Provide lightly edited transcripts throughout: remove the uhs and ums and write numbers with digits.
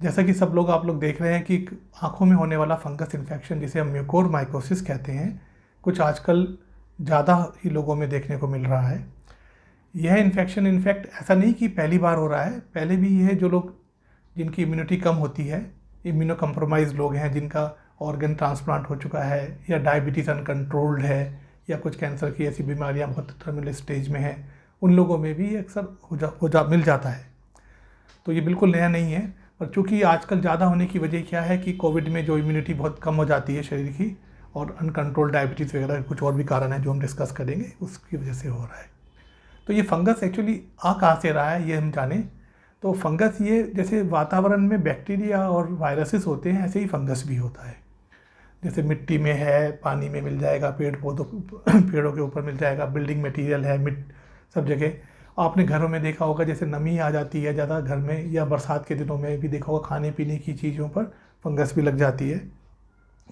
जैसा कि सब लोग आप लोग देख रहे हैं कि आँखों में होने वाला फंगस इन्फेक्शन जिसे हम म्यूकोरमाइकोसिस कहते हैं, कुछ आजकल ज़्यादा ही लोगों में देखने को मिल रहा है। यह इन्फेक्शन इनफैक्ट ऐसा नहीं कि पहली बार हो रहा है, पहले भी यह जो लोग जिनकी इम्यूनिटी कम होती है, इम्यूनो कम्प्रोमाइज लोग हैं, जिनका ऑर्गन ट्रांसप्लांट हो चुका है या डायबिटीज़ अनकंट्रोल्ड है या कुछ कैंसर की ऐसी बीमारियां बहुत टर्मिनल स्टेज में हैं, उन लोगों में भी अक्सर मिल जाता है। तो ये बिल्कुल नया नहीं है, पर चूँकि आजकल ज़्यादा होने की वजह क्या है कि कोविड में जो इम्यूनिटी बहुत कम हो जाती है शरीर की, और अनकंट्रोल्ड डायबिटीज़ वगैरह कुछ और भी कारण हैं जो हम डिस्कस करेंगे, उसकी वजह से हो रहा है। तो ये फंगस एक्चुअली आ कहाँ से रहा है ये हम जानें तो फंगस ये जैसे वातावरण में बैक्टीरिया और वायरसेस होते हैं, ऐसे ही फंगस भी होता है। जैसे मिट्टी में है, पानी में मिल जाएगा, पेड़ों के ऊपर मिल जाएगा, बिल्डिंग मटेरियल है, सब जगह। आपने घरों में देखा होगा जैसे नमी आ जाती है ज़्यादा घर में, या बरसात के दिनों में भी देखा होगा खाने पीने की चीज़ों पर फंगस भी लग जाती है।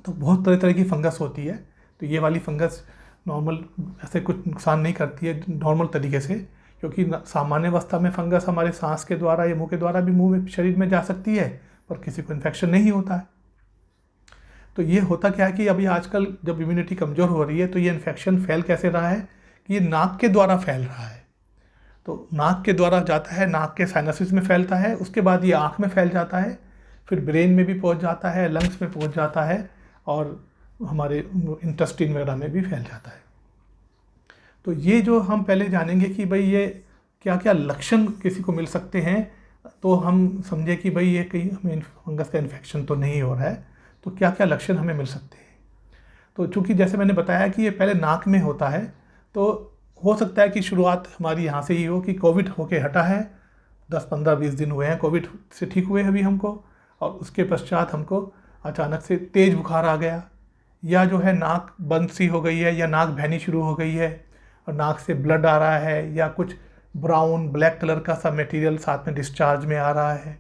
तो बहुत तरह तरह की फंगस होती है। तो ये वाली फंगस नॉर्मल ऐसे कुछ नुकसान नहीं करती है नॉर्मल तरीके से, क्योंकि सामान्य अवस्था में फंगस हमारे सांस के द्वारा या मुंह के द्वारा भी मुंह में शरीर में जा सकती है, पर किसी को इन्फेक्शन नहीं होता है। तो ये होता क्या है कि अभी आजकल जब इम्यूनिटी कमज़ोर हो रही है तो ये इन्फेक्शन फैल कैसे रहा है कि ये नाक के द्वारा फैल रहा है। तो नाक के द्वारा जाता है, नाक के साइनसिस में फैलता है, उसके बाद ये आँख में फैल जाता है, फिर ब्रेन में भी पहुँच जाता है, लंग्स में पहुँच जाता है, और हमारे इंटेस्टाइन वगैरह में भी फैल जाता है। तो ये जो हम पहले जानेंगे कि भाई ये क्या क्या लक्षण किसी को मिल सकते हैं, तो हम समझे कि भाई ये कहीं हमें फंगस का इन्फेक्शन तो नहीं हो रहा है, तो क्या क्या लक्षण हमें मिल सकते हैं। तो चूँकि जैसे मैंने बताया कि ये पहले नाक में होता है, तो हो सकता है कि शुरुआत हमारी यहाँ से ही हो कि कोविड होके हटा है, 10-15-20 दिन हुए हैं कोविड से ठीक हुए अभी हमको, और उसके पश्चात हमको अचानक से तेज़ बुखार आ गया, या जो है नाक बंद सी हो गई है, या नाक बहनी शुरू हो गई है और नाक से ब्लड आ रहा है, या कुछ ब्राउन ब्लैक कलर का सा मटेरियल साथ में डिस्चार्ज में आ रहा है,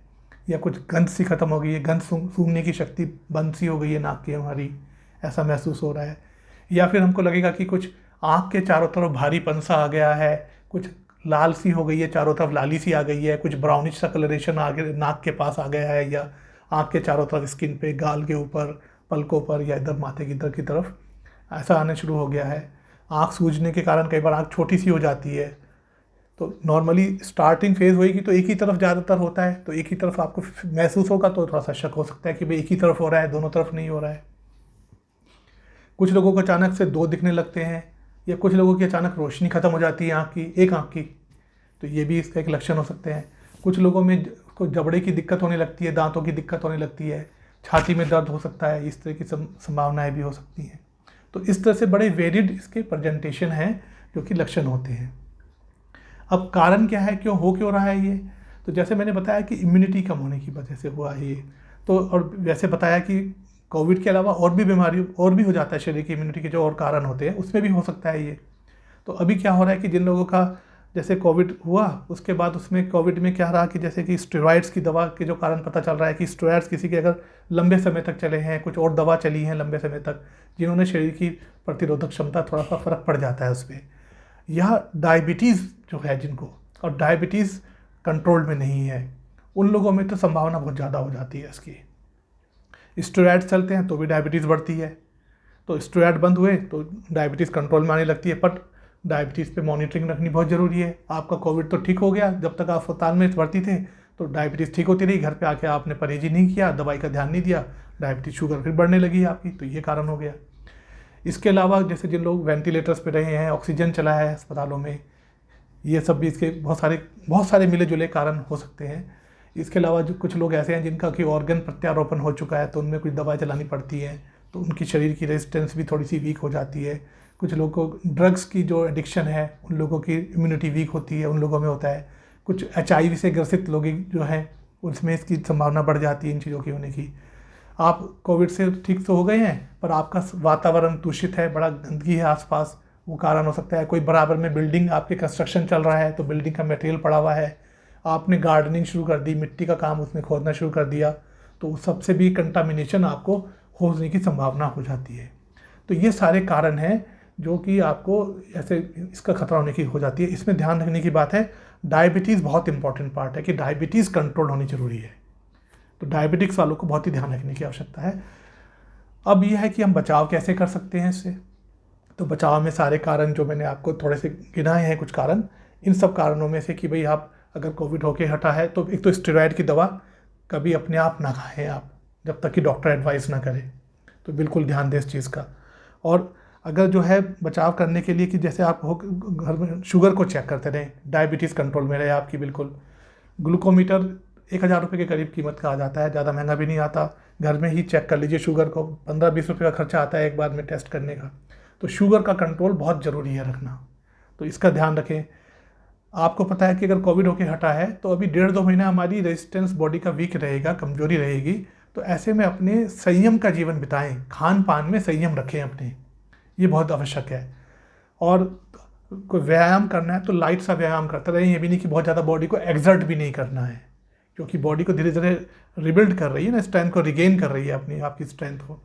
या कुछ गंध सी ख़त्म हो गई है, गंध सूंघने की शक्ति बंद सी हो गई है नाक की हमारी, ऐसा महसूस हो रहा है। या फिर हमको लगेगा कि कुछ आँख के चारों तरफ भारीपन सा आ गया है, कुछ लाल सी हो गई है, चारों तरफ लाली सी आ गई है, कुछ ब्राउनिश सा कलरेशन आगे नाक के पास आ गया है, या आँख के चारों तरफ स्किन पे, गाल के ऊपर, पलकों पर, या इधर माथे की इधर की तरफ ऐसा आने शुरू हो गया है। आँख सूजने के कारण कई बार आँख छोटी सी हो जाती है। तो नॉर्मली स्टार्टिंग फेज़ होएगी तो एक ही तरफ ज़्यादातर होता है, तो एक ही तरफ आपको महसूस होगा, तो थोड़ा सा शक हो सकता है कि भाई एक ही तरफ हो रहा है, दोनों तरफ नहीं हो रहा है। कुछ लोगों को अचानक से दो दिखने लगते हैं, या कुछ लोगों की अचानक रोशनी ख़त्म हो जाती है आँख की, एक आँख की, तो ये भी इसका एक लक्षण हो सकते हैं। कुछ लोगों में को जबड़े की दिक्कत होने लगती है, दांतों की दिक्कत होने लगती है, छाती में दर्द हो सकता है, इस तरह की संभावनाएं भी हो सकती हैं। तो इस तरह से बड़े वेरिड इसके प्रेजेंटेशन हैं जो कि लक्षण होते हैं। अब कारण क्या है, क्यों रहा है ये, तो जैसे मैंने बताया कि इम्यूनिटी कम होने की वजह से हुआ है ये। तो और वैसे बताया कि कोविड के अलावा और भी बीमारी और भी हो जाता है, शरीर की इम्यूनिटी के जो और कारण होते हैं उसमें भी हो सकता है ये। तो अभी क्या हो रहा है कि जिन लोगों का जैसे कोविड हुआ, उसके बाद उसमें कोविड में क्या रहा कि जैसे कि स्टेरॉइड्स की दवा के जो कारण पता चल रहा है कि स्टेरॉइड्स किसी के अगर लंबे समय तक चले हैं, कुछ और दवा चली हैं लंबे समय तक, जिन्होंने शरीर की प्रतिरोधक क्षमता थोड़ा सा फ़र्क पड़ जाता है उस पर। यह डायबिटीज़ जो है जिनको, और डायबिटीज़ कंट्रोल में नहीं है, उन लोगों में तो संभावना बहुत ज़्यादा हो जाती है इसकी। स्टेरॉइड्स चलते हैं तो भी डायबिटीज़ बढ़ती है, तो स्टेरॉइड बंद हुए तो डायबिटीज़ कंट्रोल में आने लगती है। बट डायबिटीज़ पे मॉनिटरिंग रखनी बहुत ज़रूरी है। आपका कोविड तो ठीक हो गया, जब तक आप अस्पताल में भर्ती थे तो डायबिटीज़ ठीक होती रही, घर पे आके आपने परहेजी नहीं किया, दवाई का ध्यान नहीं दिया, डायबिटीज़ शुगर फिर बढ़ने लगी आपकी, तो ये कारण हो गया। इसके अलावा जैसे जिन लोग वेंटिलेटर्स पे रहे हैं, ऑक्सीजन चला है अस्पतालों में, ये सब भी इसके बहुत सारे मिले जुले कारण हो सकते हैं। इसके अलावा जो कुछ लोग ऐसे हैं जिनका कि ऑर्गन प्रत्यारोपण हो चुका है, तो उनमें कुछ दवाई चलानी पड़ती है, तो उनकी शरीर की रेजिस्टेंस भी थोड़ी सी वीक हो जाती है। कुछ लोगों को ड्रग्स की जो एडिक्शन है, उन लोगों की इम्यूनिटी वीक होती है, उन लोगों में होता है। कुछ HIV से ग्रसित लोग जो हैं उसमें इसकी संभावना बढ़ जाती है इन चीज़ों की होने की। आप कोविड से ठीक तो हो गए हैं, पर आपका वातावरण दूषित है, बड़ा गंदगी है आसपास, वो कारण हो सकता है। कोई बराबर में बिल्डिंग आपके कंस्ट्रक्शन चल रहा है, तो बिल्डिंग का मटेरियल पड़ा हुआ है, आपने गार्डनिंग शुरू कर दी, मिट्टी का काम उसमें खोदना शुरू कर दिया, तो सबसे भी कंटामिनेशन आपको होने की संभावना हो जाती है। तो ये सारे कारण हैं जो कि आपको ऐसे इसका खतरा होने की हो जाती है। इसमें ध्यान रखने की बात है, डायबिटीज़ बहुत इंपॉर्टेंट पार्ट है कि डायबिटीज़ कंट्रोल होनी ज़रूरी है। तो डायबिटिक्स वालों को बहुत ही ध्यान रखने की आवश्यकता है। अब यह है कि हम बचाव कैसे कर सकते हैं इससे। तो बचाव में सारे कारण जो मैंने आपको थोड़े से गिनाए हैं, कुछ कारण, इन सब कारणों में से कि भाई आप अगर कोविड होके हटा है तो एक तो स्टेरॉयड की दवा कभी अपने आप ना खाएं आप, जब तक कि डॉक्टर एडवाइस ना करे, तो बिल्कुल ध्यान दें इस चीज़ का। और अगर जो है बचाव करने के लिए कि जैसे आप हो घर में शुगर को चेक करते रहें, डायबिटीज़ कंट्रोल में रहे आपकी बिल्कुल। ग्लूकोमीटर 1000 रुपये के करीब कीमत का आ जाता है, ज़्यादा महंगा भी नहीं आता। घर में ही चेक कर लीजिए शुगर को, 15-20 रुपये का खर्चा आता है एक बार में टेस्ट करने का। तो शुगर का कंट्रोल बहुत ज़रूरी है रखना, तो इसका ध्यान रखें। आपको पता है कि अगर कोविड होके हटा है तो अभी 1.5-2 महीना हमारी रेजिस्टेंस बॉडी का वीक रहेगा, कमजोरी रहेगी। तो ऐसे में अपने संयम का जीवन बिताएं, खान पान में संयम रखें अपने, ये बहुत आवश्यक है। और कोई व्यायाम करना है तो लाइट सा व्यायाम करते रहें, ये भी नहीं कि बहुत ज़्यादा बॉडी को एक्सर्ट भी नहीं करना है, क्योंकि बॉडी को धीरे धीरे रिबिल्ड कर रही है ना, स्ट्रेंथ को रिगेन कर रही है अपनी आपकी स्ट्रेंथ को।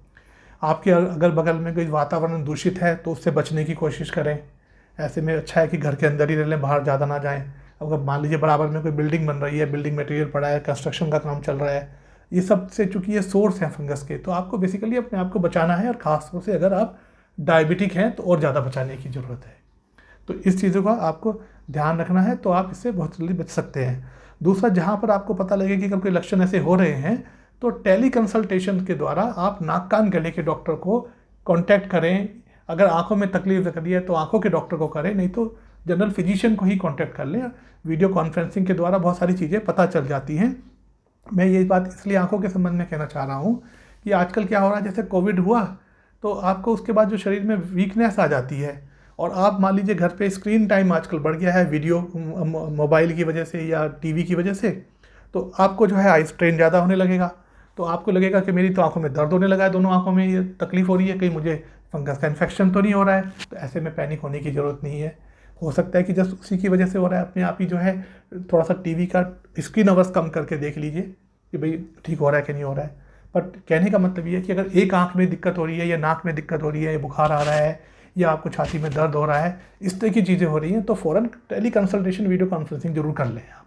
आपके अगल बगल में कोई वातावरण दूषित है तो उससे बचने की कोशिश करें। ऐसे में अच्छा है कि घर के अंदर ही रह लें, बाहर ज़्यादा ना जाएं। अगर मान लीजिए बराबर में कोई बिल्डिंग बन रही है, बिल्डिंग मटेरियल पड़ा है, कंस्ट्रक्शन का काम चल रहा है, ये सब से चूँकि ये सोर्स हैं फंगस के, तो आपको बेसिकली अपने आप को बचाना है। और ख़ास तौर से अगर आप डायबिटिक हैं तो और ज़्यादा बचाने की ज़रूरत है। तो इस चीज़ों का आपको ध्यान रखना है, तो आप इससे बहुत जल्दी बच सकते हैं। दूसरा, जहाँ पर आपको पता लगे कि अगर कोई लक्षण ऐसे हो रहे हैं तो टेली कंसल्टेशन के द्वारा आप नाक कान गले के डॉक्टर को कांटेक्ट करें। अगर आंखों में तकलीफ लग रही है तो आंखों के डॉक्टर को करें, नहीं तो जनरल फिजिशियन को ही कांटेक्ट कर लें। वीडियो कॉन्फ्रेंसिंग के द्वारा बहुत सारी चीज़ें पता चल जाती हैं। मैं ये बात इसलिए आंखों के संबंध में कहना चाह रहा हूँ कि आजकल क्या हो रहा है, जैसे कोविड हुआ तो आपको उसके बाद जो शरीर में वीकनेस आ जाती है, और आप मान लीजिए घर पे स्क्रीन टाइम आजकल बढ़ गया है वीडियो मोबाइल की वजह से या टीवी की वजह से, तो आपको जो है आई स्ट्रेन ज़्यादा होने लगेगा। तो आपको लगेगा कि मेरी तो आंखों में दर्द होने लगा है, दोनों आंखों में ये तकलीफ हो रही है, कहीं मुझे फंगस का इन्फेक्शन तो नहीं हो रहा है। तो ऐसे में पैनिक होने की ज़रूरत नहीं है। हो सकता है कि जस्ट उसी की वजह से हो रहा है, अपने आप ही जो है थोड़ा सा टीवी का स्क्रीन आवर्स कम करके देख लीजिए कि भाई ठीक हो रहा है कि नहीं हो रहा है। बट कहने का मतलब ये है कि अगर एक आंख में दिक्कत हो रही है या नाक में दिक्कत हो रही है या बुखार आ रहा है या आपको छाती में दर्द हो रहा है, इस तरह की चीज़ें हो रही हैं, तो फ़ौरन टेली कंसल्टेशन वीडियो कॉन्फ्रेंसिंग जरूर कर लें आप।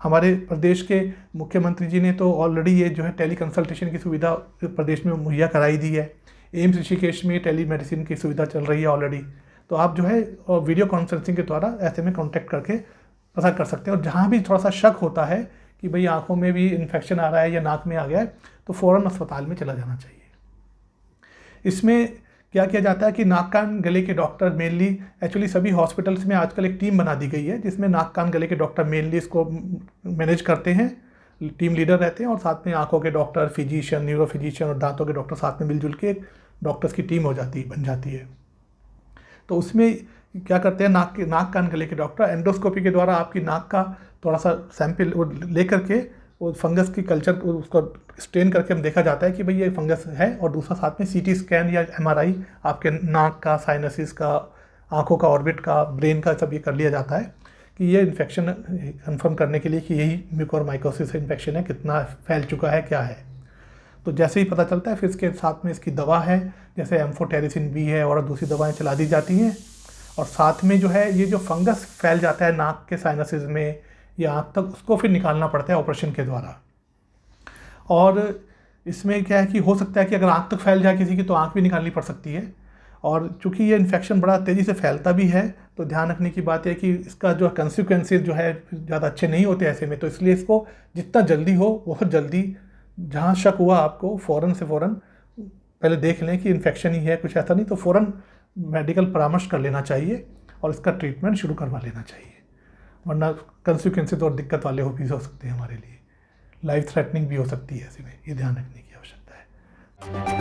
हमारे प्रदेश के मुख्यमंत्री जी ने तो ऑलरेडी ये जो है टेली कंसल्टेशन की सुविधा प्रदेश में मुहैया कराई दी है। एम्स ऋषिकेश में टेली मेडिसिन की सुविधा चल रही है ऑलरेडी। तो आप जो है वीडियो कॉन्फ्रेंसिंग के द्वारा ऐसे में कॉन्टैक्ट करके पता कर सकते हैं। और जहाँ भी थोड़ा सा शक होता है कि भाई आँखों में भी इन्फेक्शन आ रहा है या नाक में आ गया है, तो फ़ौरन अस्पताल में चला जाना चाहिए। इसमें क्या किया जाता है कि नाक कान गले के डॉक्टर मेनली, एक्चुअली सभी हॉस्पिटल्स में आजकल एक टीम बना दी गई है जिसमें नाक कान गले के डॉक्टर मेनली इसको मैनेज करते हैं, टीम लीडर रहते हैं, और साथ में आंखों के डॉक्टर, फिजिशियन, न्यूरो फिजिशियन और दांतों के डॉक्टर साथ में मिलजुल के एक डॉक्टर्स की टीम बन जाती है। तो उसमें क्या करते हैं, नाक कान गले के डॉक्टर एंडोस्कोपी के द्वारा आपकी नाक का थोड़ा सा सैंपल लेकर के वो फंगस की कल्चर उसको स्टेन करके हम देखा जाता है कि भाई ये फंगस है। और दूसरा साथ में सीटी स्कैन या एमआरआई आपके नाक का, साइनसिस का, आंखों का, ऑर्बिट का, ब्रेन का, सब ये कर लिया जाता है कि ये इन्फेक्शन कंफर्म करने के लिए कि यही म्यूकोरमाइकोसिस इन्फेक्शन है, कितना फैल चुका है, क्या है। तो जैसे ही पता चलता है फिर इसके साथ में इसकी दवा है, जैसे एम्फोटेरिसिन बी है और दूसरी दवाएँ चला दी जाती हैं। और साथ में जो है ये जो फंगस फैल जाता है नाक के साइनसिस में या आँख तक, उसको फिर निकालना पड़ता है ऑपरेशन के द्वारा। और इसमें क्या है कि हो सकता है कि अगर आँख तक फैल जाए किसी की तो आँख भी निकालनी पड़ सकती है। और चूँकि ये इन्फेक्शन बड़ा तेज़ी से फैलता भी है, तो ध्यान रखने की बात है कि इसका जो कंसिक्वेंसेस जो है ज़्यादा अच्छे नहीं होते ऐसे में। तो इसलिए इसको जितना जल्दी हो बहुत जल्दी, जहाँ शक हुआ आपको फ़ौरन से फ़ौरन पहले देख लें कि इन्फेक्शन ही है, कुछ ऐसा नहीं, तो फ़ौरन मेडिकल परामर्श कर लेना चाहिए और इसका ट्रीटमेंट शुरू करवा लेना चाहिए, वरना कंसिक्वेंसेस और दिक्कत वाले भी हो सकते हैं, हमारे लिए लाइफ थ्रेटनिंग भी हो सकती है। ऐसे में ये ध्यान रखने की आवश्यकता है।